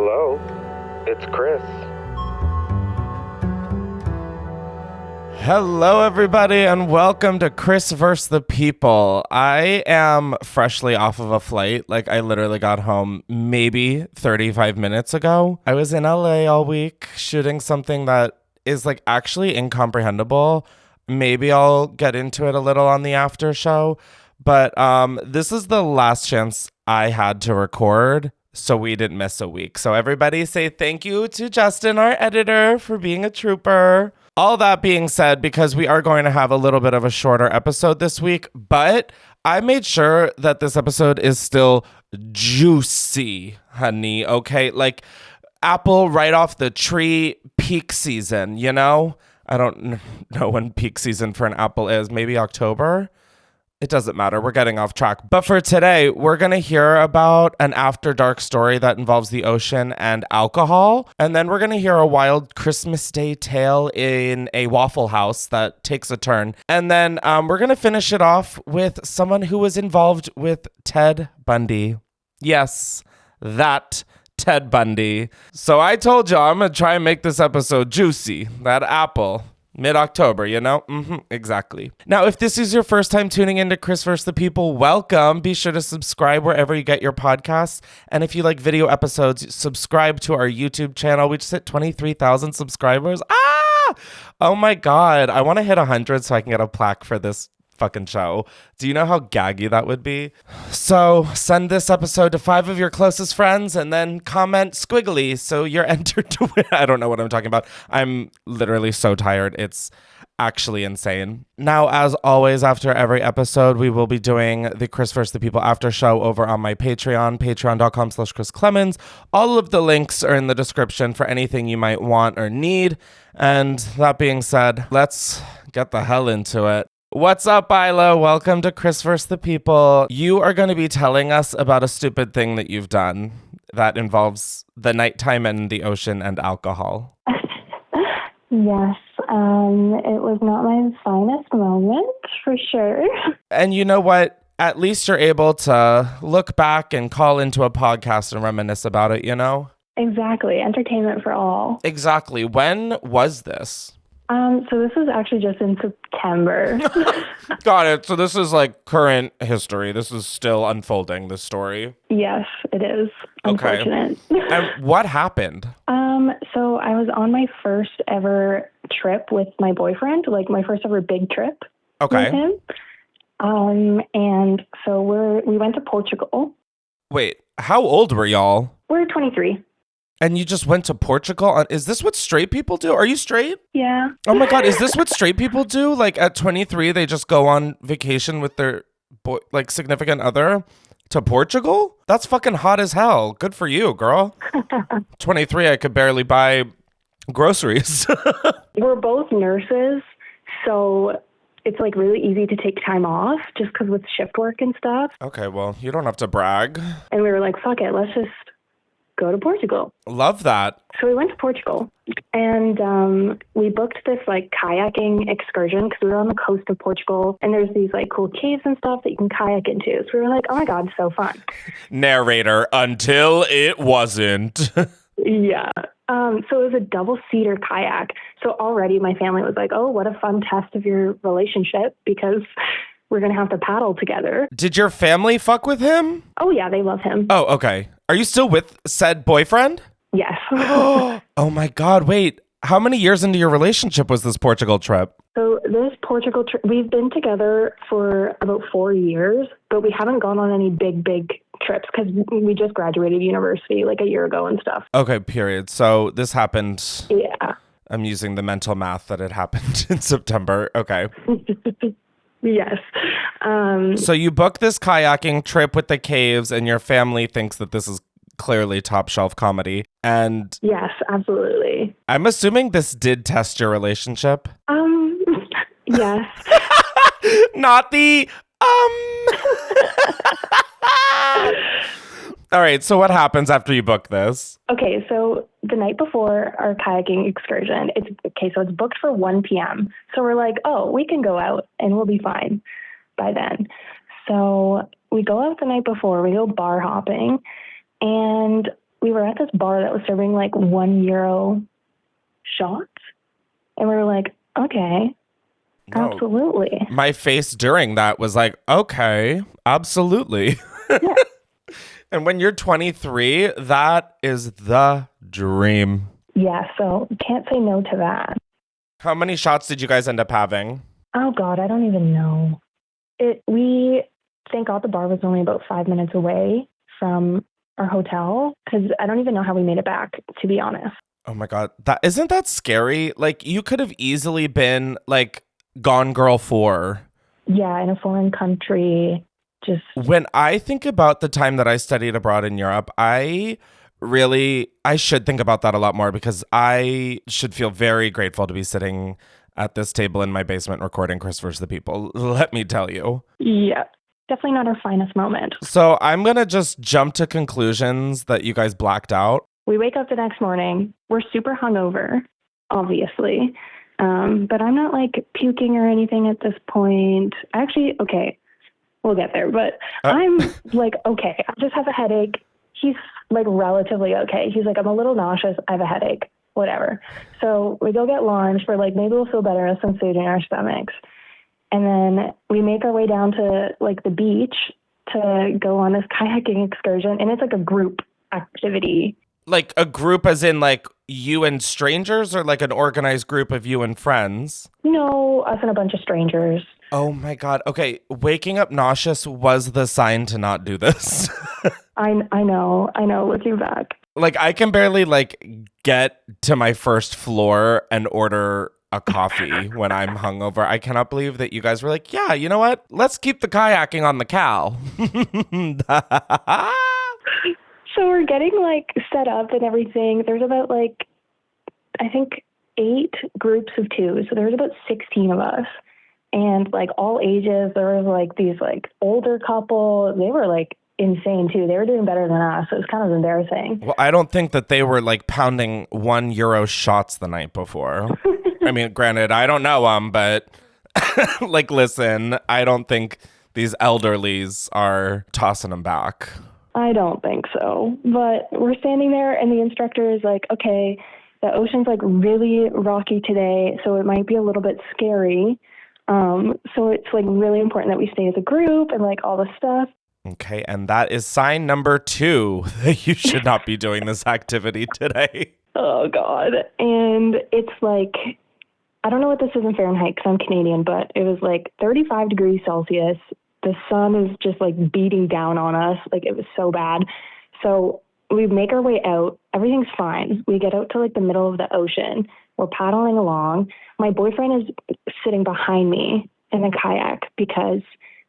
Hello, it's Chris. Hello, everybody, and welcome to Chris vs. the People. I am freshly off of a flight. Like, I literally got home maybe 35 minutes ago. I was in LA all week shooting something that is, like, actually incomprehensible. Maybe I'll get into it a little on the after show. But this is the last chance I had to record, so we didn't miss a week. So everybody say thank you to Justin, our editor, for being a trooper. All that being said, because we are going to have a little bit of a shorter episode this week, but I made sure that this episode is still juicy, honey, okay? Like apple right off the tree, peak season, you know? I don't know when peak season for an apple is. Maybe October? It doesn't matter. We're getting off track. But for today, we're going to hear about an after dark story that involves the ocean and alcohol. And then we're going to hear a wild Christmas Day tale in a Waffle House that takes a turn. And then we're going to finish it off with someone who was involved with Ted Bundy. Yes, that Ted Bundy. So I told you I'm going to try and make this episode juicy. That apple. Mid-October, you know? Exactly. Now, if this is your first time tuning into Chris vs. the People, welcome. Be sure to subscribe wherever you get your podcasts. And if you like video episodes, subscribe to our YouTube channel. We just hit 23,000 subscribers. Oh my God. I want to hit 100 so I can get a plaque for this fucking show. Do you know how gaggy that would be? So send this episode to 5 of your closest friends and then comment squiggly so you're entered to win. I don't know what I'm talking about. I'm literally so tired. It's actually insane. Now, as always, after every episode, we will be doing the Chris vs. the People after show over on my Patreon, patreon.com/Chris Clemens. All of the links are in the description for anything you might want or need. And that being said, let's get the hell into it. What's up, Isla? Welcome to Chris vs. the People. You are going to be telling us about a stupid thing that you've done that involves the nighttime and the ocean and alcohol. Yes, it was not my finest moment, for sure. And you know what? At least you're able to look back and call into a podcast and reminisce about it, you know? Exactly. Entertainment for all. Exactly. When was this? So this was actually just in September. Got it. So this is like current history. This is still unfolding, this story. Yes, it is. Unfortunate. Okay. And what happened? So I was on my first ever trip with my boyfriend, like my first ever big trip with him. And so we went to Portugal. Wait, how old were y'all? We're 23. And you just went to Portugal? Is this what straight people do? Are you straight? Yeah. Oh my God, is this what straight people do? Like at 23, they just go on vacation with their significant other to Portugal? That's fucking hot as hell. Good for you, girl. 23, I could barely buy groceries. We're both nurses, so it's like really easy to take time off just because with shift work and stuff. Okay, well, you don't have to brag. And we were like, fuck it, let's just go to Portugal. Love that. So we went to Portugal and we booked this like kayaking excursion because we were on the coast of Portugal and there's these like cool caves and stuff that you can kayak into. So we were like, oh my God, so fun. Narrator, until it wasn't. Yeah. So it was a double-seater kayak. So already my family was like, oh, what a fun test of your relationship because we're going to have to paddle together. Did your family fuck with him? Oh, yeah, they love him. Oh, okay. Are you still with said boyfriend? Yes. Oh my God, wait. How many years into your relationship was this Portugal trip? So this Portugal trip, we've been together for about 4 years, but we haven't gone on any big trips because we just graduated university like a year ago and stuff. Okay, period. So this happened. Yeah. I'm using the mental math that it happened in September. Okay. Yes. So you book this kayaking trip with the caves and your family thinks that this is clearly top shelf comedy. And yes, absolutely. I'm assuming this did test your relationship. Yes. Not the All right, so what happens after you book this? Okay, so the night before our kayaking excursion, it's booked for 1 p.m. So we're like, oh, we can go out and we'll be fine by then. So we go out the night before, we go bar hopping, and we were at this bar that was serving like €1 shots. And we were like, okay, No. absolutely. My face during that was like, okay, absolutely. Yeah. And when you're 23, that is the dream. Yeah, so can't say no to that. How many shots did you guys end up having? Oh God, I don't even know. We thank God the bar was only about 5 minutes away from our hotel because I don't even know how we made it back, to be honest. Oh my God. Isn't that scary? Like you could have easily been like Gone Girl 4. Yeah, in a foreign country, just... When I think about the time that I studied abroad in Europe, I should think about that a lot more because I should feel very grateful to be sitting at this table in my basement recording Chris vs. the People. Let me tell you. Yeah, definitely not our finest moment. So I'm going to just jump to conclusions that you guys blacked out. We wake up the next morning. We're super hungover, obviously. But I'm not like puking or anything at this point. Actually, okay, we'll get there. But I'm like, okay, I just have a headache. He's like relatively okay. He's like, I'm a little nauseous. I have a headache, whatever. So we go get lunch. We're like, maybe we'll feel better with some food in our stomachs. And then we make our way down to like the beach to go on this kayaking excursion. And it's like a group activity. Like a group as in like you and strangers or like an organized group of you and friends? No, us and a bunch of strangers. Oh my God. Okay. Waking up nauseous was the sign to not do this. I know, looking back. Like I can barely like get to my first floor and order a coffee when I'm hungover. I cannot believe that you guys were like, yeah, you know what? Let's keep the kayaking on the Cal. So we're getting like set up and everything. There's about like, I think 8 groups of 2. So there's about 16 of us and like all ages. There was like these like older couple. They were like insane too. They were doing better than us. So it was kind of embarrassing. Well, I don't think that they were like pounding €1 shots the night before. I mean, granted, I don't know them, but like, listen, I don't think these elderlies are tossing them back. I don't think so. But we're standing there and the instructor is like, okay, the ocean's like really rocky today, so it might be a little bit scary. So it's like really important that we stay as a group and like all this stuff. Okay, and that is sign number 2 that you should not be doing this activity today. Oh, God. And it's like, I don't know what this is in Fahrenheit because I'm Canadian, but it was like 35 degrees Celsius. The sun is just like beating down on us. Like it was so bad. So we make our way out. Everything's fine. We get out to like the middle of the ocean. We're paddling along. My boyfriend is sitting behind me in the kayak because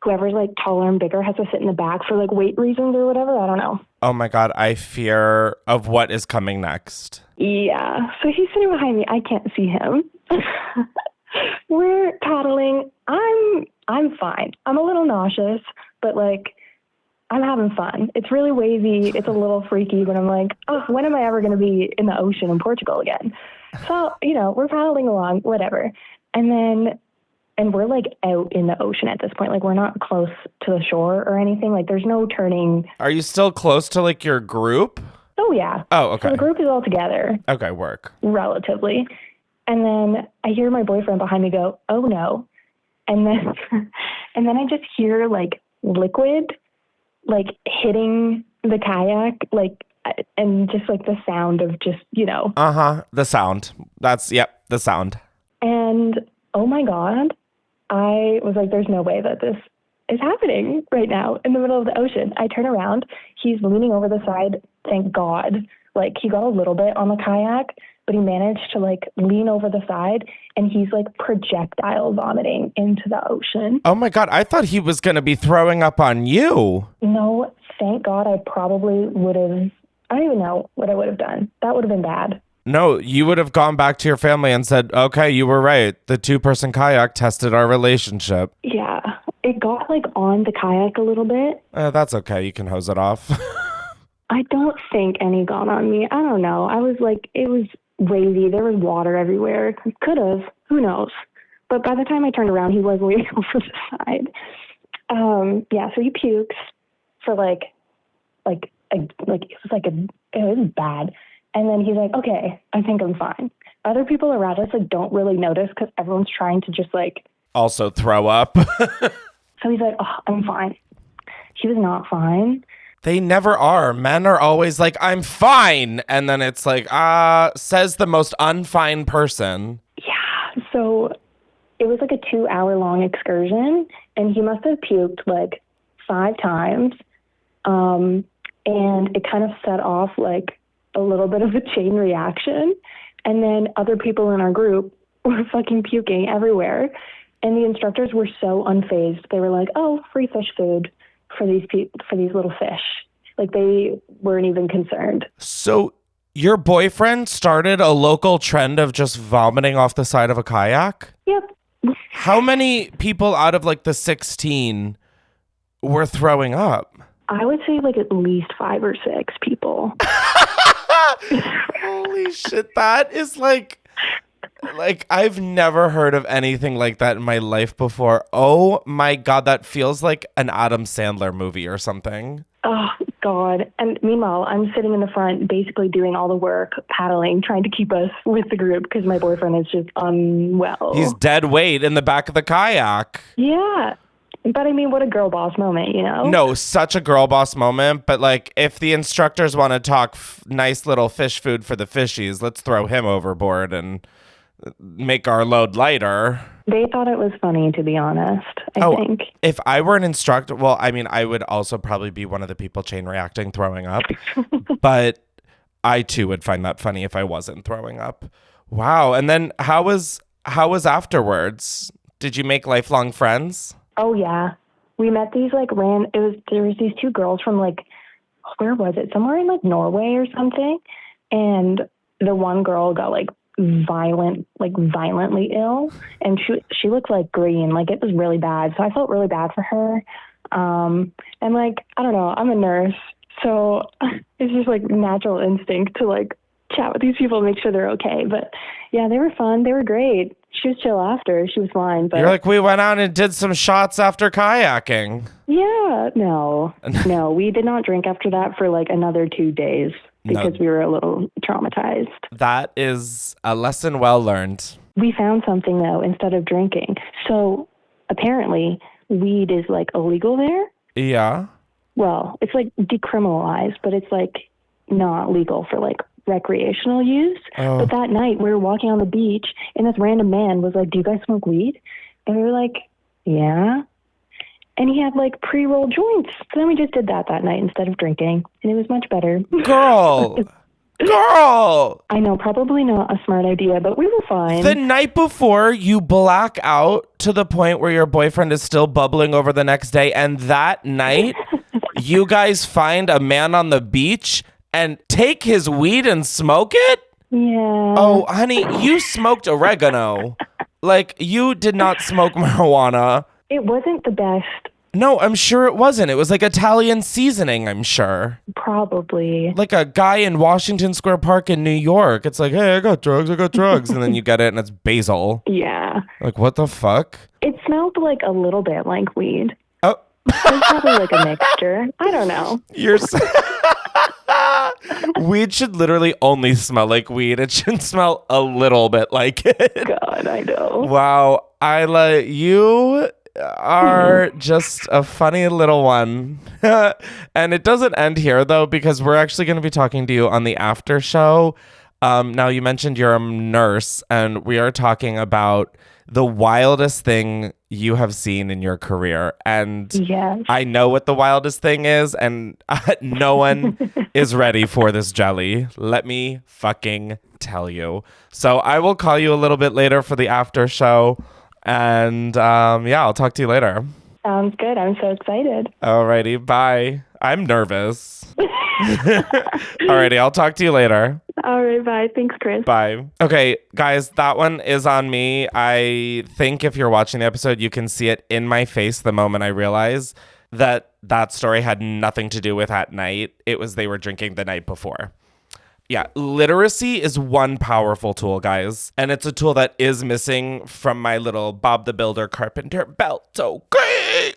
whoever's like taller and bigger has to sit in the back for like weight reasons or whatever. I don't know. Oh my God, I fear of what is coming next. Yeah. So he's sitting behind me. I can't see him. We're paddling. I'm fine. I'm a little nauseous, but like I'm having fun. It's really wavy. It's a little freaky, but I'm like, oh, when am I ever going to be in the ocean in Portugal again? So, we're paddling along, whatever. And we're like out in the ocean at this point. Like we're not close to the shore or anything. Like there's no turning. Are you still close to like your group? Oh, yeah. Oh, okay. So the group is all together. Okay, work. Relatively. And then I hear my boyfriend behind me go, oh no. And then I just hear like liquid, like hitting the kayak, like, and just like the sound of just, The sound. The sound. And oh my God, I was like, there's no way that this is happening right now in the middle of the ocean. I turn around, he's leaning over the side. Thank God. Like he got a little bit on the kayak, but he managed to like lean over the side and he's like projectile vomiting into the ocean. Oh my God, I thought he was going to be throwing up on you. No, thank God. I probably would have, I don't even know what I would have done. That would have been bad. No, you would have gone back to your family and said, okay, you were right. The 2-person kayak tested our relationship. Yeah, it got like on the kayak a little bit. That's okay. You can hose it off. I don't think any got on me. I don't know. I was like, it was wavy. There was water everywhere. Could have. Who knows? But by the time I turned around, he was leaning over the side. So he pukes for like it was bad. And then he's like, okay, I think I'm fine. Other people around us like don't really notice because everyone's trying to just like also throw up. So he's like, oh, I'm fine. He was not fine. They never are. Men are always like, I'm fine. And then it's like, says the most unfine person. Yeah. So it was like a 2-hour-long excursion, and he must have puked like 5 times. And it kind of set off like a little bit of a chain reaction. And then other people in our group were fucking puking everywhere. And the instructors were so unfazed. They were like, oh, free fish food for these little fish. Like they weren't even concerned. So your boyfriend started a local trend of just vomiting off the side of a kayak? Yep. How many people out of like the 16 were throwing up? I would say like at least 5 or 6 people. Holy shit. That is like I've never heard of anything like that in my life before. Oh my God. That feels like an Adam Sandler movie or something. Oh God. And meanwhile, I'm sitting in the front, basically doing all the work, paddling, trying to keep us with the group because my boyfriend is just unwell. He's dead weight in the back of the kayak. Yeah. But I mean, what a girl boss moment, you know? No, such a girl boss moment. But like, if the instructors want to talk nice little fish food for the fishies, let's throw him overboard and make our load lighter. They thought it was funny, to be honest, I think. If I were an instructor, well, I mean, I would also probably be one of the people chain reacting, throwing up. But I too would find that funny if I wasn't throwing up. Wow. And then how was afterwards? Did you make lifelong friends? Oh yeah, we met these like there was these 2 girls from like, where was it? Somewhere in like Norway or something. And the one girl got like violently ill, and she looked like green, like it was really bad. So I felt really bad for her. And like, I don't know, I'm a nurse, so it's just like natural instinct to like chat with these people, make sure they're okay. But yeah, they were fun. They were great. She was chill after. She was fine. But you're like, we went out and did some shots after kayaking. Yeah, no, we did not drink after that for like another 2 days because we were a little traumatized. That is a lesson well learned. We found something though, instead of drinking. So apparently weed is like illegal there. Yeah. Well, it's like decriminalized, but it's like not legal for like recreational use. Oh. But that night we were walking on the beach and this random man was like, do you guys smoke weed? And we were like, yeah. And he had like pre-rolled joints. So then we just did that night instead of drinking, and it was much better. Girl. I know, probably not a smart idea, but we were fine. The night before, you black out to the point where your boyfriend is still bubbling over the next day, and that night you guys find a man on the beach and take his weed and smoke it? Yeah. Oh, honey, you smoked oregano. Like, you did not smoke marijuana. It wasn't the best. No, I'm sure it wasn't. It was like Italian seasoning, I'm sure. Probably. Like a guy in Washington Square Park in New York. It's like, hey, I got drugs. And then you get it and it's basil. Yeah. Like, what the fuck? It smelled like a little bit like weed. Oh. It was probably like a mixture. I don't know. Weed should literally only smell like weed. It shouldn't smell a little bit like it. God, I know. Wow. Isla, you are just a funny little one. And it doesn't end here, though, because we're actually going to be talking to you on the after show. Now, you mentioned you're a nurse, and we are talking about the wildest thing you have seen in your career. And yes. I know what the wildest thing is, and no one is ready for this jelly. Let me fucking tell you. So I will call you a little bit later for the after show. And yeah, I'll talk to you later. Sounds good. I'm so excited. Alrighty, bye. I'm nervous. Alrighty, I'll talk to you later. All right, bye. Thanks, Chris. Bye. Okay, guys, that one is on me. I think if you're watching the episode, you can see it in my face the moment I realize that story had nothing to do with at night. It was they were drinking the night before. Yeah, literacy is one powerful tool, guys. And it's a tool that is missing from my little Bob the Builder carpenter belt. Okay.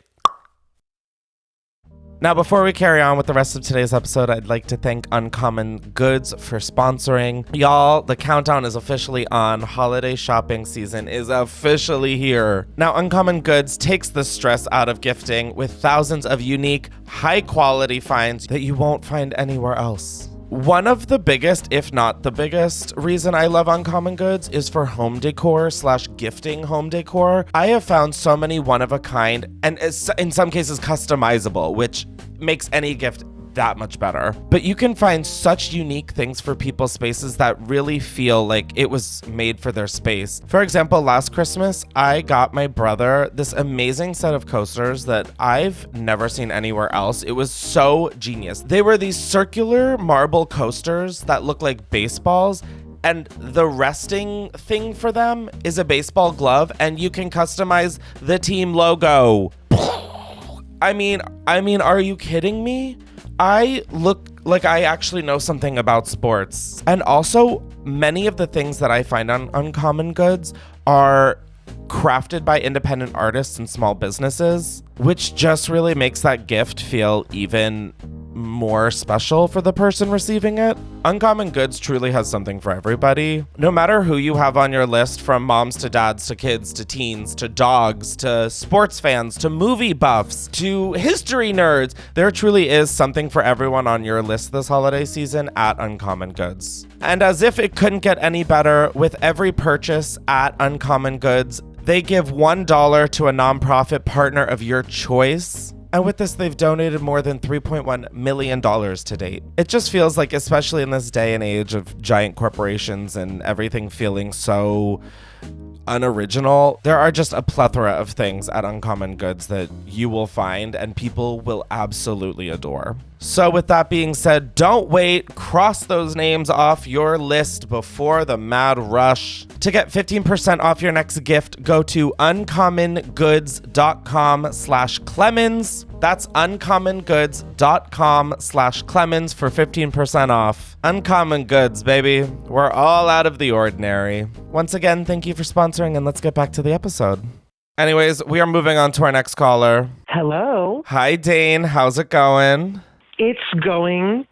Now, before we carry on with the rest of today's episode, I'd like to thank Uncommon Goods for sponsoring. Y'all, the countdown is officially on. Holiday shopping season is officially here. Now, Uncommon Goods takes the stress out of gifting with thousands of unique, high-quality finds that you won't find anywhere else. One of the biggest, if not the biggest, reason I love Uncommon Goods is for home decor / gifting home decor. I have found so many one-of-a-kind and in some cases customizable, which makes any gift that much better. But you can find such unique things for people's spaces that really feel like it was made for their space. For example, last Christmas, I got my brother this amazing set of coasters that I've never seen anywhere else. It was so genius. They were these circular marble coasters that look like baseballs, and the resting thing for them is a baseball glove, and you can customize the team logo. I mean, are you kidding me? I look like I actually know something about sports. And also, many of the things that I find on Uncommon Goods are crafted by independent artists and small businesses, which just really makes that gift feel even more special for the person receiving it. Uncommon Goods truly has something for everybody. No matter who you have on your list, from moms to dads to kids to teens to dogs to sports fans to movie buffs to history nerds, there truly is something for everyone on your list this holiday season at Uncommon Goods. And as if it couldn't get any better, with every purchase at Uncommon Goods, they give $1 to a nonprofit partner of your choice. And with this, they've donated more than $3.1 million to date. It just feels like, especially in this day and age of giant corporations and everything feeling so unoriginal, there are just a plethora of things at Uncommon Goods that you will find and people will absolutely adore. So with that being said, don't wait. Cross those names off your list before the mad rush. To get 15% off your next gift, go to uncommongoods.com/Clemens. That's uncommongoods.com/Clemens for 15% off. Uncommon Goods, baby. We're all out of the ordinary. Once again, thank you for sponsoring, and let's get back to the episode. Anyways, we are moving on to our next caller. Hello. Hi, Dane. How's it going? It's going.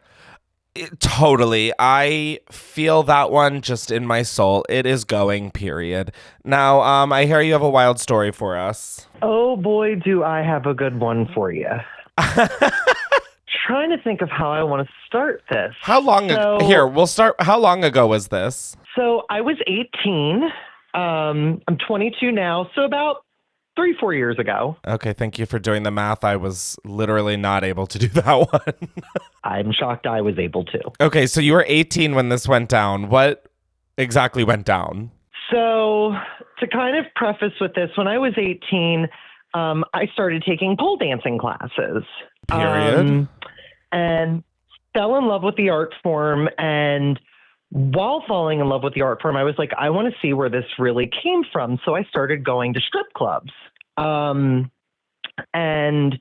Totally. I feel that one just in my soul. It is going, period. Now, I hear you have a wild story for us. Oh boy, do I have a good one for you. Trying to think of how I want to start this. How long ago? Here, we'll start. How long ago was this? So I was 18. I'm 22 now. So about 3-4 years ago. Okay, thank you for doing the math. I was literally not able to do that one. I'm shocked I was able to. Okay, so you were 18 when this went down. What exactly went down? So to kind of preface with this, when I was 18, I started taking pole dancing classes. Period. And fell in love with the art form. And while falling in love with the art form, I was like, I want to see where this really came from. So I started going to strip clubs. And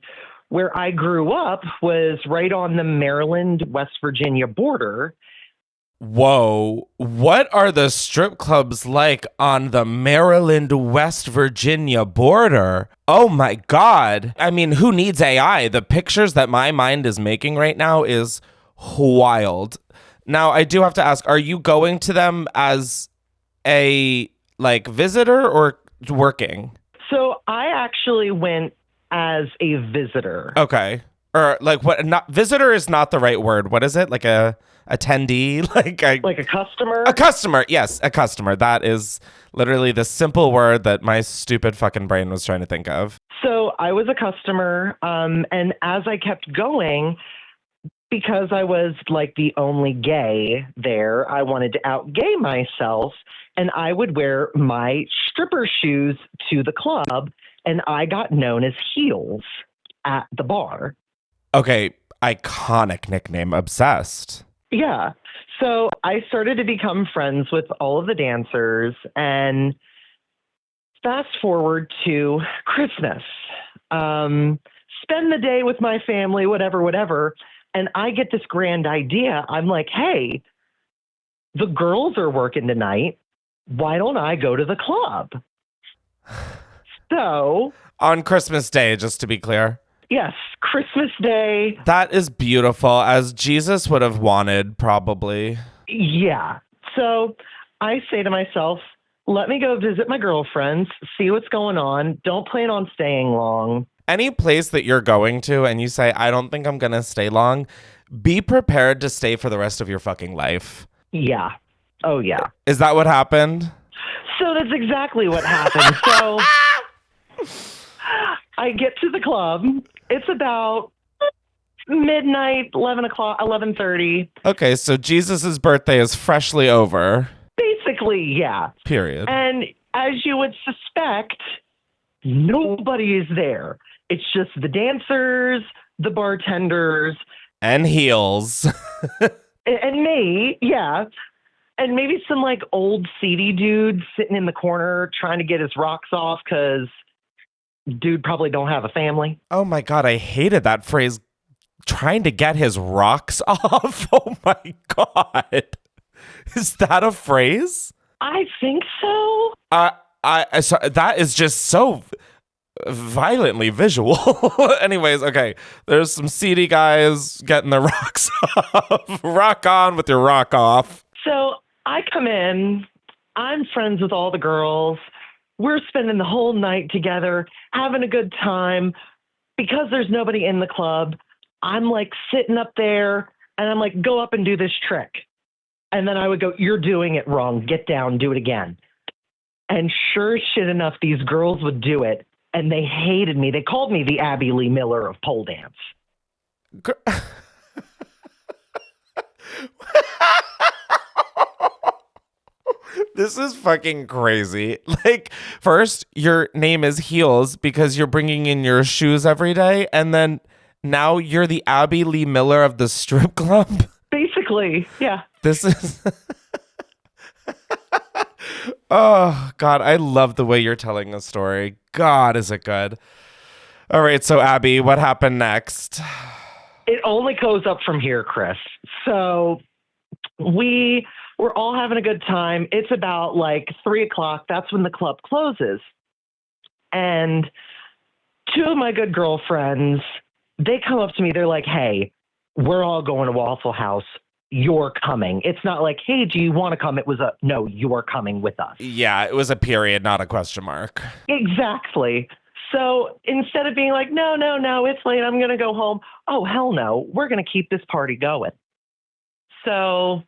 where I grew up was right on the Maryland-West Virginia border. Whoa. What are the strip clubs like on the Maryland-West Virginia border? Oh my God. I mean, who needs AI? The pictures that my mind is making right now is wild. Now, I do have to ask, are you going to them as a visitor or working? So I actually went as a visitor. Okay. Or what? Not visitor is not the right word. What is it? Like a attendee? Like a customer? A customer. Yes, a customer. That is literally the simple word that my stupid fucking brain was trying to think of. So I was a customer. And as I kept going, because I was the only gay there, I wanted to out-gay myself, and I would wear my stripper shoes to the club, and I got known as Heels at the bar. Okay, iconic nickname, obsessed. Yeah. So I started to become friends with all of the dancers, and fast forward to Christmas. Spend the day with my family, whatever. And I get this grand idea. I'm like, hey, the girls are working tonight. Why don't I go to the club? So on Christmas Day, just to be clear. Yes, Christmas Day. That is beautiful, as Jesus would have wanted, probably. Yeah. So I say to myself, let me go visit my girlfriends, see what's going on. Don't plan on staying long. Any place that you're going to and you say, I don't think I'm going to stay long, be prepared to stay for the rest of your fucking life. Yeah. Oh, yeah. Is that what happened? So that's exactly what happened. So I get to the club. It's about midnight, 11 o'clock, 11:30. Okay, so Jesus's birthday is freshly over. Basically, yeah. Period. And as you would suspect, nobody is there. It's just the dancers, the bartenders, And heels. and me, yeah. And maybe some like old seedy dude sitting in the corner trying to get his rocks off because dude probably don't have a family. Oh my God, I hated that phrase. Trying to get his rocks off. Oh my God. Is that a phrase? I think so. So that is just so violently visual. Anyways, okay. There's some seedy guys getting their rocks off. Rock on with your rock off. So I come in. I'm friends with all the girls. We're spending the whole night together, having a good time. Because there's nobody in the club, I'm like sitting up there and I'm like, go up and do this trick. And then I would go, you're doing it wrong. Get down, do it again. And sure as shit enough, these girls would do it. And they hated me. They called me the Abby Lee Miller of pole dance. This is fucking crazy. Like, first, your name is Heels because you're bringing in your shoes every day. And then now you're the Abby Lee Miller of the strip club. Basically, yeah. This is... Oh, God, I love the way you're telling the story. God, is it good. All right, so Abby, what happened next? It only goes up from here, Chris. So we were all having a good time. It's about like 3 o'clock. That's when the club closes. And two of my good girlfriends, they come up to me. They're like, hey, we're all going to Waffle House. You're coming. It's not like, hey, do you want to come? It was a, no, you're coming with us. Yeah, it was a period, not a question mark. Exactly. So instead of being like, no, it's late, I'm going to go home. Oh, hell no. We're going to keep this party going. So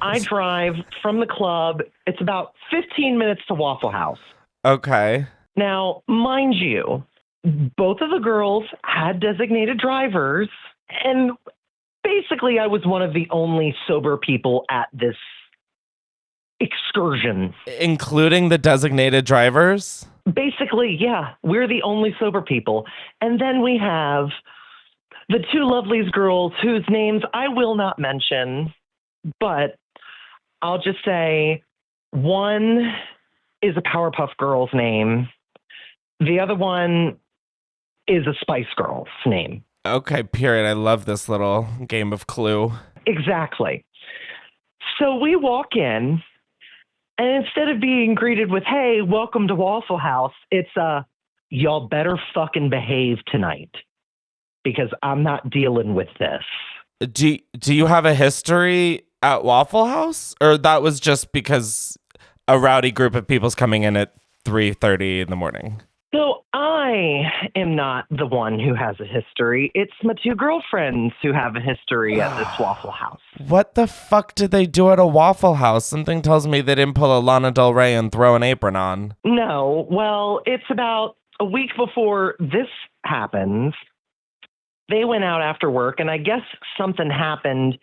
I drive from the club. It's about 15 minutes to Waffle House. Okay. Now, mind you, both of the girls had designated drivers, and basically I was one of the only sober people at this excursion. Including the designated drivers? Basically, yeah, we're the only sober people. And then we have the two lovelies girls whose names I will not mention, but I'll just say one is a Powerpuff Girl's name. The other one is a Spice Girl's name. Okay, period. I love this little game of Clue. Exactly. So we walk in, and instead of being greeted with, hey, welcome to Waffle House, it's y'all better fucking behave tonight because I'm not dealing with this. Do you have a history at Waffle House? Or that was just because a rowdy group of people's coming in at 3:30 in the morning? So I am not the one who has a history. It's my two girlfriends who have a history at this Waffle House. What the fuck did they do at a Waffle House? Something tells me they didn't pull a Lana Del Rey and throw an apron on. No, well, it's about a week before this happens. They went out after work, and I guess something happened.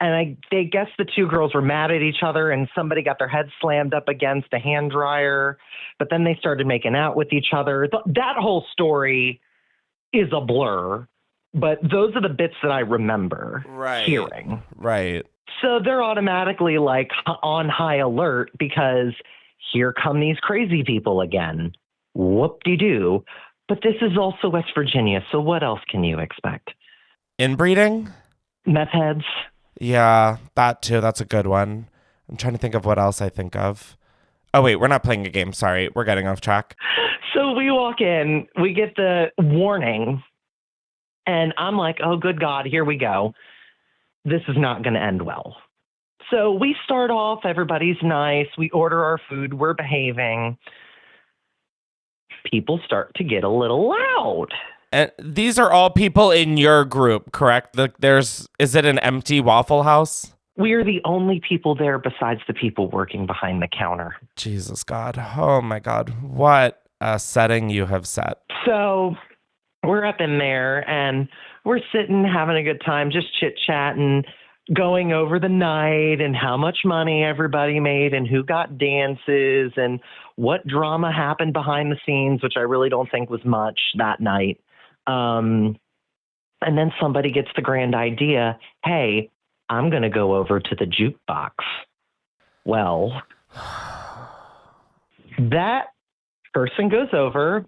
And they guess the two girls were mad at each other, and somebody got their head slammed up against a hand dryer. But then they started making out with each other. That whole story is a blur. But those are the bits that I remember hearing. Right. So they're automatically like on high alert because here come these crazy people again. Whoop-de-doo. But this is also West Virginia, so what else can you expect? Inbreeding? Meth heads. Yeah, that too. That's a good one. I'm trying to think of what else I think of. Oh, wait, we're not playing a game. Sorry, we're getting off track. So we walk in, we get the warning. And I'm like, oh, good God, here we go. This is not going to end well. So we start off, everybody's nice. We order our food. We're behaving. People start to get a little loud. And these are all people in your group, correct? Is it an empty Waffle House? We're the only people there besides the people working behind the counter. Jesus God. Oh my God. What a setting you have set. So we're up in there and we're sitting, having a good time, just chit-chatting, going over the night and how much money everybody made and who got dances and what drama happened behind the scenes, which I really don't think was much that night. And then somebody gets the grand idea, hey, I'm going to go over to the jukebox. Well, that person goes over.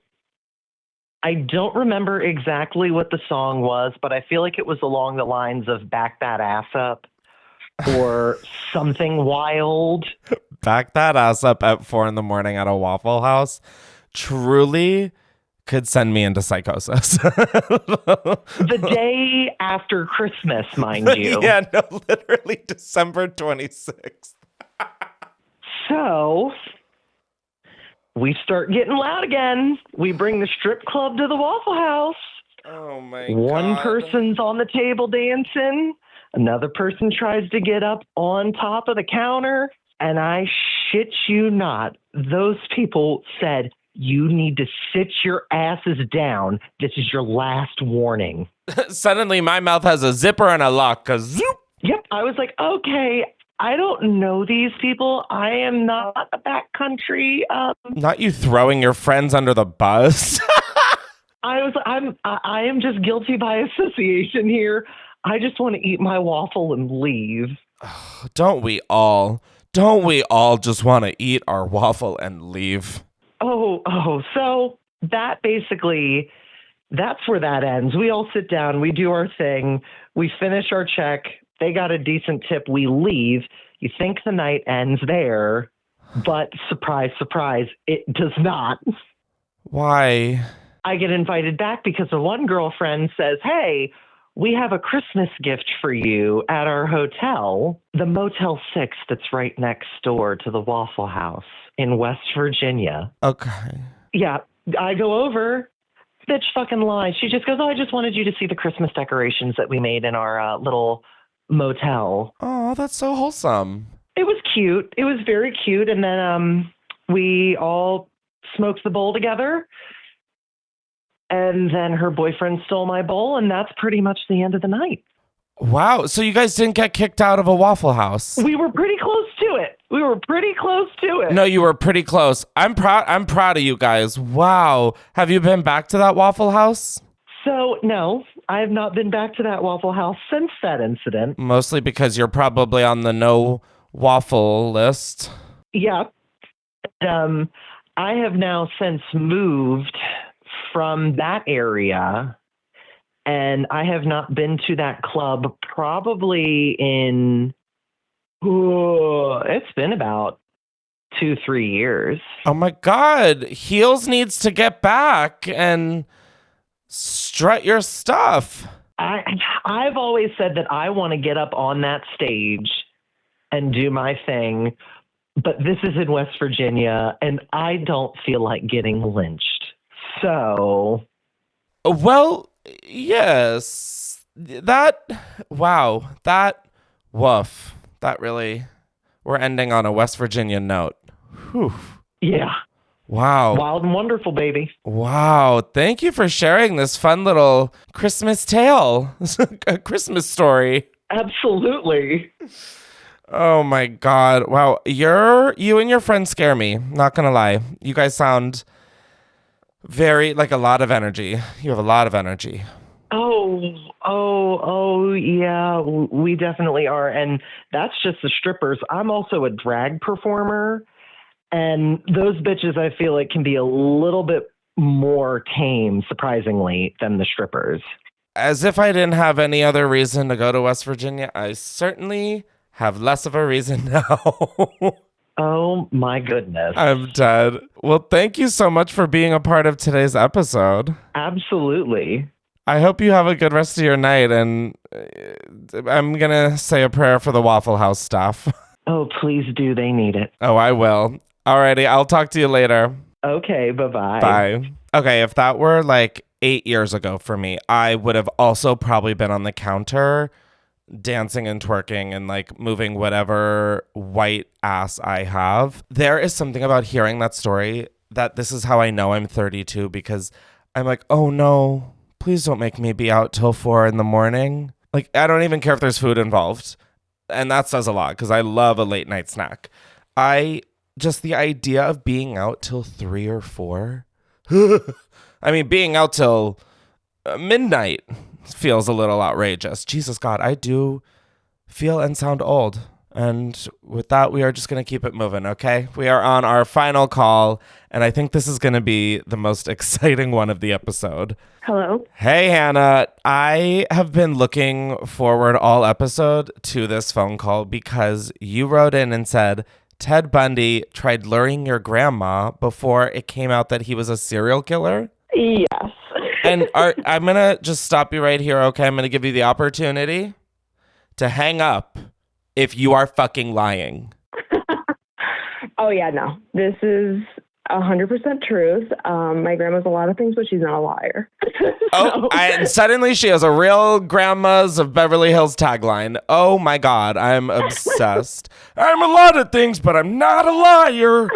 I don't remember exactly what the song was, but I feel like it was along the lines of Back That Ass Up or something wild. Back that ass up at 4 a.m. at a Waffle House truly could send me into psychosis. The day after Christmas, mind you. Yeah, no, literally December 26th. So we start getting loud again. We bring the strip club to the Waffle House. Oh my One God. person's on the table dancing. Another person tries to get up on top of the counter. And I shit you not, those people said, you need to sit your asses down. This is your last warning. Suddenly my mouth has a zipper and a lock. Zoop. Yep. I was like, okay, I don't know these people. I am not a backcountry. Not you throwing your friends under the bus. I am just guilty by association here. I just want to eat my waffle and leave. Don't we all? Don't we all just want to eat our waffle and leave? So that basically, that's where that ends. We all sit down, we do our thing, we finish our check, they got a decent tip, we leave. You think the night ends there, but surprise, surprise, it does not. Why? I get invited back because the one girlfriend says, hey, we have a Christmas gift for you at our hotel, the Motel 6 that's right next door to the Waffle House in West Virginia. Okay. Yeah, I go over. Bitch fucking lies. She just goes, oh, I just wanted you to see the Christmas decorations that we made in our little motel. Oh, that's so wholesome. It was cute. It was very cute. And then we all smoked the bowl together. And then her boyfriend stole my bowl, and that's pretty much the end of the night. Wow. So you guys didn't get kicked out of a Waffle House? We were pretty close to it. No, you were pretty close. I'm proud of you guys. Wow. Have you been back to that Waffle House? So, no, I have not been back to that Waffle House since that incident. Mostly because you're probably on the no waffle list. Yeah. I have now since moved from that area, and I have not been to that club probably in, it's been about 2-3 years. Oh my God. Heels needs to get back and strut your stuff. I've always said that I want to get up on that stage and do my thing, but this is in West Virginia, and I don't feel like getting lynched. So, well, yes, wow, woof, that really, we're ending on a West Virginia note. Whew. Yeah. Wow. Wild and wonderful, baby. Wow. Thank you for sharing this fun little Christmas tale, a Christmas story. Absolutely. Oh my God. Wow. You and your friends scare me. Not gonna lie. You guys sound very, like, a lot of energy. You have a lot of energy. Oh, yeah, we definitely are. And that's just the strippers. I'm also a drag performer, and those bitches I feel like can be a little bit more tame, surprisingly, than the strippers. As if I didn't have any other reason to go to West Virginia, I certainly have less of a reason now. Oh, my goodness. I'm dead. Well, thank you so much for being a part of today's episode. Absolutely. I hope you have a good rest of your night, and I'm gonna say a prayer for the Waffle House staff. Oh, please do. They need it. Oh, I will. Alrighty, I'll talk to you later. Okay, bye-bye. Bye. Okay, if that were like 8 years ago for me, I would have also probably been on the counter dancing and twerking and like moving whatever white ass I have. There is something about hearing that story that this is how I know I'm 32, because I'm like, oh no, please don't make me be out till 4 a.m. Like, I don't even care if there's food involved. And that says a lot because I love a late night snack. Just the idea of being out till 3 or 4. I mean, being out till midnight feels a little outrageous. Jesus God, I do feel and sound old. And with that, we are just going to keep it moving, okay? We are on our final call, and I think this is going to be the most exciting one of the episode. Hello. Hey, Hannah. I have been looking forward all episode to this phone call because you wrote in and said, Ted Bundy tried luring your grandma before it came out that he was a serial killer. Yes. And I'm going to just stop you right here, okay? I'm going to give you the opportunity to hang up if you are fucking lying. Oh, yeah, no. This is 100% truth. My grandma's a lot of things, but she's not a liar. And suddenly she has a real Grandmas of Beverly Hills tagline. Oh my God, I'm obsessed. I'm a lot of things, but I'm not a liar.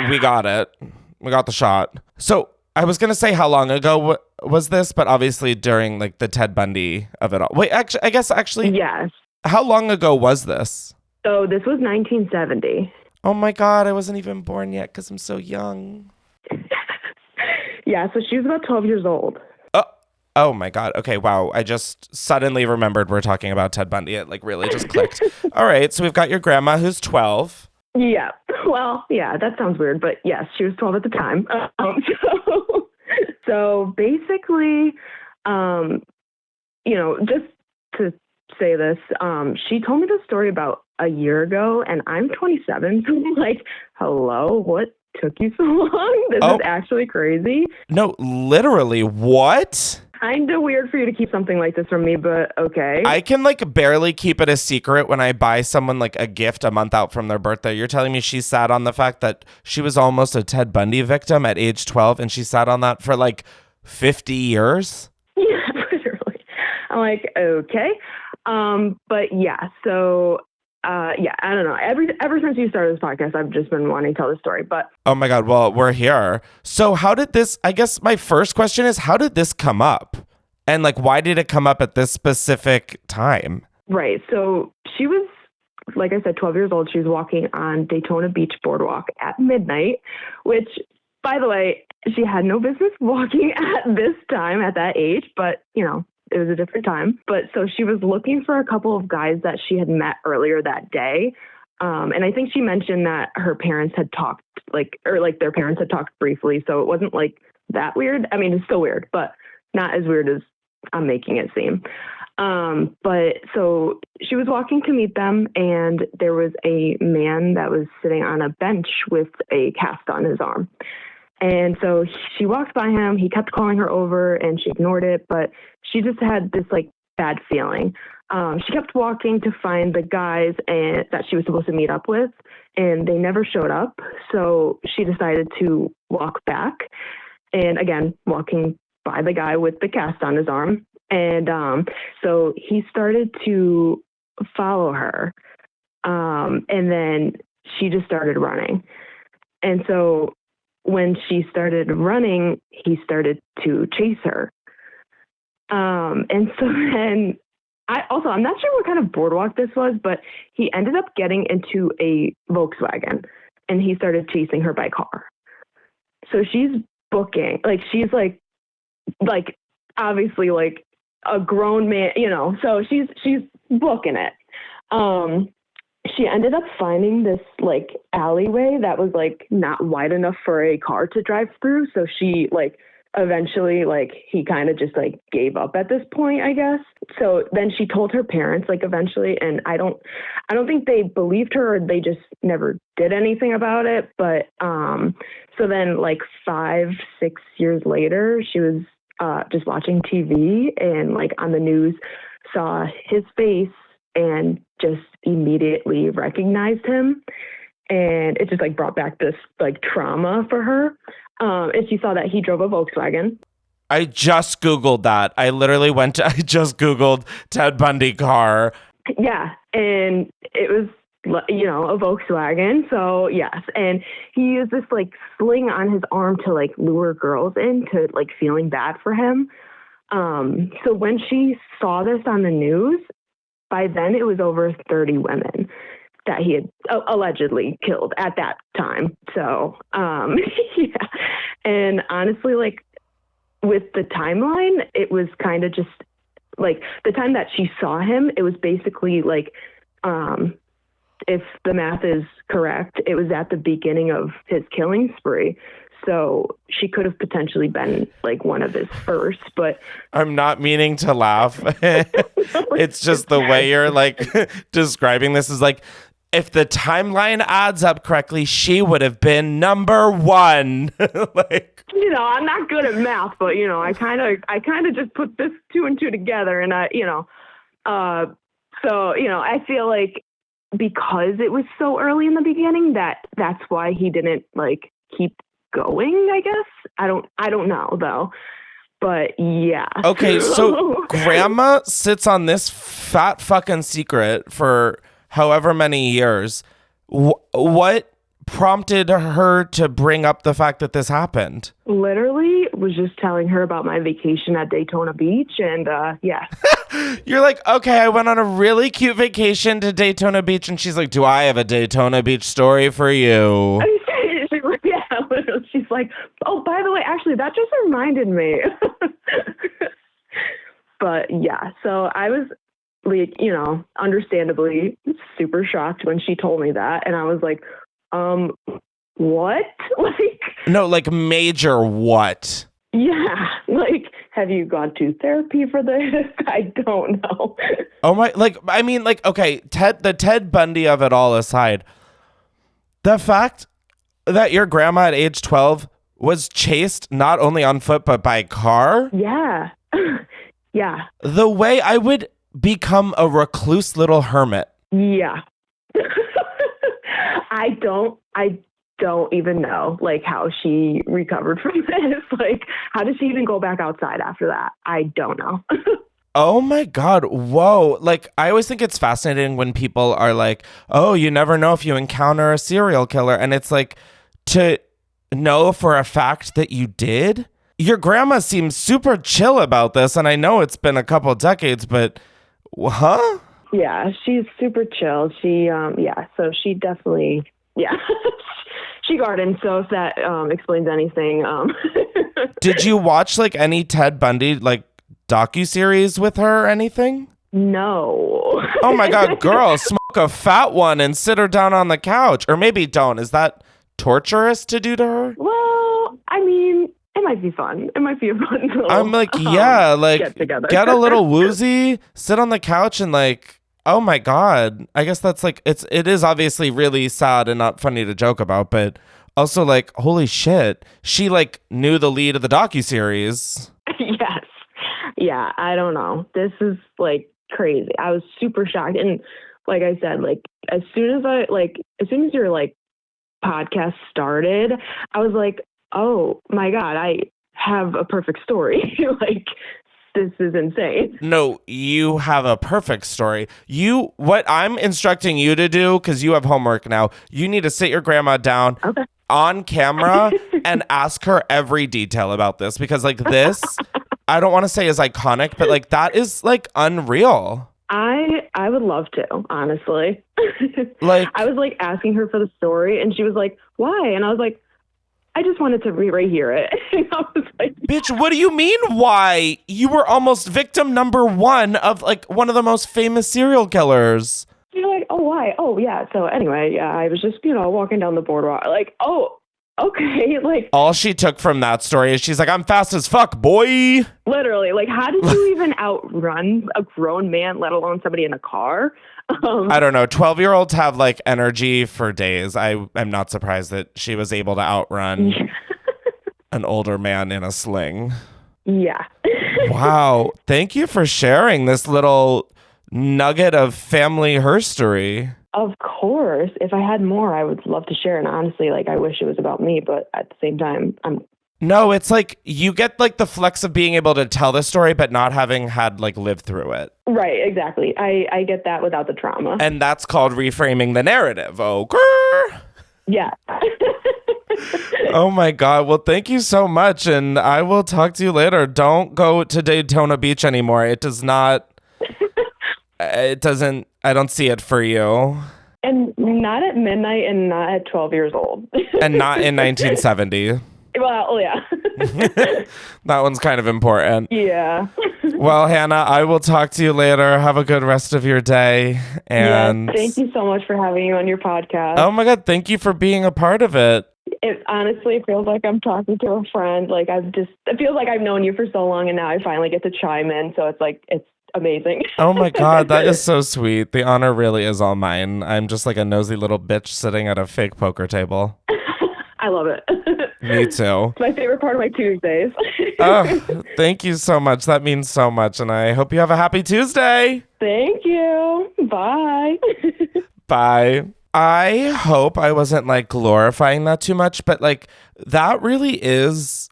We got it. We got the shot. So I was going to say how long ago was this, but obviously during like the Ted Bundy of it all. Wait, actually. Yes. How long ago was this? So this was 1970. Oh my God, I wasn't even born yet because I'm so young. Yeah, so she was about 12 years old. Oh my God. Okay, wow. I just suddenly remembered we're talking about Ted Bundy. It like really just clicked. All right, so we've got your grandma who's 12. Yeah. Well, yeah, that sounds weird, but yes, she was 12 at the time. So basically, just to say this, she told me the story about a year ago, and I'm 27, so I'm like, hello, what took you so long? This is actually crazy. No, literally, what? Kind of weird for you to keep something like this from me, but okay. I can like barely keep it a secret when I buy someone like a gift a month out from their birthday. You're telling me she sat on the fact that she was almost a Ted Bundy victim at age 12, and she sat on that for like 50 years? Yeah, literally. I'm like, okay. But yeah, so I don't know. Ever since you started this podcast, I've just been wanting to tell the story. But oh my God, well, we're here. So how did this? I guess my first question is, how did this come up, and like, why did it come up at this specific time? Right. So she was, like I said, 12 years old. She was walking on Daytona Beach Boardwalk at midnight, which, by the way, she had no business walking at this time at that age, but it was a different time. But so she was looking for a couple of guys that she had met earlier that day. And I think she mentioned that her parents had talked their parents had talked briefly. So it wasn't like that weird. I mean, it's still weird, but not as weird as I'm making it seem. But so she was walking to meet them, and there was a man that was sitting on a bench with a cast on his arm. And so she walked by him, he kept calling her over, and she ignored it, but she just had this like bad feeling. She kept walking to find the guys that she was supposed to meet up with, and they never showed up. So she decided to walk back, and again, walking by the guy with the cast on his arm. And so he started to follow her, and then she just started running. And so when she started running, he started to chase her. And so then I'm not sure what kind of boardwalk this was, but he ended up getting into a Volkswagen, and he started chasing her by car. So she's booking, like she's like obviously like a grown man, so she's booking it. She ended up finding this like alleyway that was like not wide enough for a car to drive through. So she like eventually like he kind of just like gave up at this point, I guess. So then she told her parents like eventually, and I don't think they believed her, or they just never did anything about it. But so then like 5-6 years later, she was just watching TV and like on the news saw his face and just immediately recognized him. And it just like brought back this like trauma for her. And she saw that he drove a Volkswagen. I just Googled that. I just Googled Ted Bundy car. Yeah. And it was, you know, a Volkswagen. So yes. And he used this like sling on his arm to like lure girls into like feeling bad for him. So when she saw this on the news, by then it was over 30 women that he had allegedly killed at that time. So, yeah. And honestly, like with the timeline, it was kind of just like the time that she saw him, it was basically like, if the math is correct, it was at the beginning of his killing spree. So she could have potentially been like one of his first, but I'm not meaning to laugh. It's just the way you're like describing this is like, if the timeline adds up correctly, she would have been number one. Like, you know, I'm not good at math, but you know, I kind of just put this two and two together, and so you know, I feel like because it was so early in the beginning that's why he didn't like keep going, I guess. I don't know though. But yeah. Okay, so grandma sits on this fat fucking secret for however many years. What prompted her to bring up the fact that this happened? Literally was just telling her about my vacation at Daytona Beach, and yeah. You're like, okay, I went on a really cute vacation to Daytona Beach, and she's like, do I have a Daytona Beach story for you? Yeah, literally. She's like, oh, by the way, actually, that just reminded me. But yeah, so I was like, you know, understandably super shocked when she told me that, and I was like, what? Like, no, like major what? Yeah, like, have you gone to therapy for this? I don't know. Oh my, like, I mean, like, okay, the Ted Bundy of it all aside, the fact that your grandma at age 12 was chased not only on foot, but by car? Yeah. Yeah. The way I would become a recluse little hermit. Yeah. I don't even know like how she recovered from this. Like, how did she even go back outside after that? I don't know. Oh my God. Whoa. Like, I always think it's fascinating when people are like, oh, you never know if you encounter a serial killer. And it's like, to know for a fact that you did. Your grandma seems super chill about this. And I know it's been a couple decades, but huh? Yeah, she's super chill. She, yeah, so she definitely, yeah. She gardens, so if that explains anything. Did you watch like any Ted Bundy like docuseries with her or anything? No. Oh my God, girl, smoke a fat one and sit her down on the couch. Or maybe don't. Is that torturous to do to her? Well, I mean, it might be fun. It might be a fun little, I'm like, yeah, like get together. Get a little woozy, sit on the couch and like, oh my God. I guess that's like, it is obviously really sad and not funny to joke about, but also like, holy shit. She like knew the lead of the docuseries. Yes. Yeah, I don't know. This is like crazy. I was super shocked. And like I said, like as soon as your like podcast started, I was like, oh my God, I have a perfect story. Like, this is insane. No, you have a perfect story. What I'm instructing you to do, because you have homework now, you need to sit your grandma down on camera and ask her every detail about this, because like this, I don't want to say is iconic, but like that is like unreal. I would love to, honestly. Like, I was like asking her for the story and she was like, why? And I was like, I just wanted to re-hear it. And I was like, bitch, what do you mean why? You were almost victim number one of like one of the most famous serial killers. You're like, oh, why? Oh, yeah. So anyway, yeah, I was just, walking down the boardwalk. Like, oh, okay. Like, all she took from that story is she's like, I'm fast as fuck, boy. Literally, like, how did you even outrun a grown man, let alone somebody in a car? I don't know. 12-year-olds have like energy for days. I'm not surprised that she was able to outrun an older man in a sling. Yeah. Wow. Thank you for sharing this little nugget of family herstory. Of course. If I had more, I would love to share. And honestly, like, I wish it was about me, but at the same time, No, it's like you get like the flex of being able to tell the story, but not having had like lived through it. right, exactly. I get that without the trauma. And that's called reframing the narrative. Oh, grr. Yeah. Oh my God. Well, thank you so much. And I will talk to you later. Don't go to Daytona Beach anymore. It does not, I don't see it for you. And not at midnight and not at 12 years old. And not in 1970. Well, yeah. That one's kind of important. Yeah. Well, Hannah, I will talk to you later. Have a good rest of your day. And yes, thank you so much for having me on your podcast. Oh my God, thank you for being a part of it. It honestly feels like I'm talking to a friend. Like, it feels like I've known you for so long, and now I finally get to chime in. So it's amazing. Oh my God, that is so sweet. The honor really is all mine. I'm just like a nosy little bitch sitting at a fake poker table. I love it. Me too. It's my favorite part of my Tuesdays. Oh, thank you so much. That means so much. And I hope you have a happy Tuesday. Thank you. Bye. Bye. I hope I wasn't like glorifying that too much, but like that really is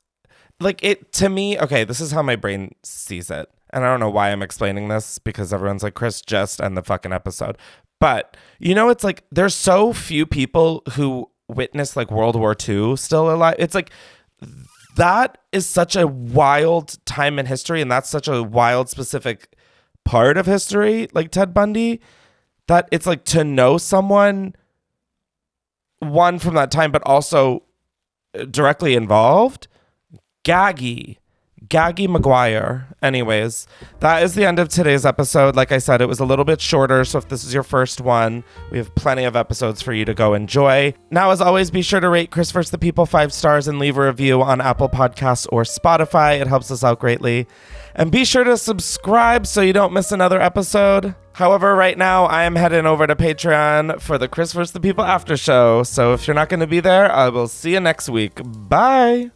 like it to me. Okay, this is how my brain sees it. And I don't know why I'm explaining this because everyone's like, Chris, just end the fucking episode. But, you know, it's like there's so few people who witnessed like World War II still alive. It's like that is such a wild time in history. And that's such a wild, specific part of history, like Ted Bundy, that it's like to know someone, one from that time, but also directly involved. Gaggy McGuire. Anyways, that is the end of today's episode. Like I said, it was a little bit shorter, so if this is your first one, we have plenty of episodes for you to go enjoy. Now, as always, be sure to rate Chris vs. the People 5 stars and leave a review on Apple Podcasts or Spotify. It helps us out greatly. And be sure to subscribe so you don't miss another episode. However, right now, I am heading over to Patreon for the Chris vs. the People after show. So if you're not going to be there, I will see you next week. Bye.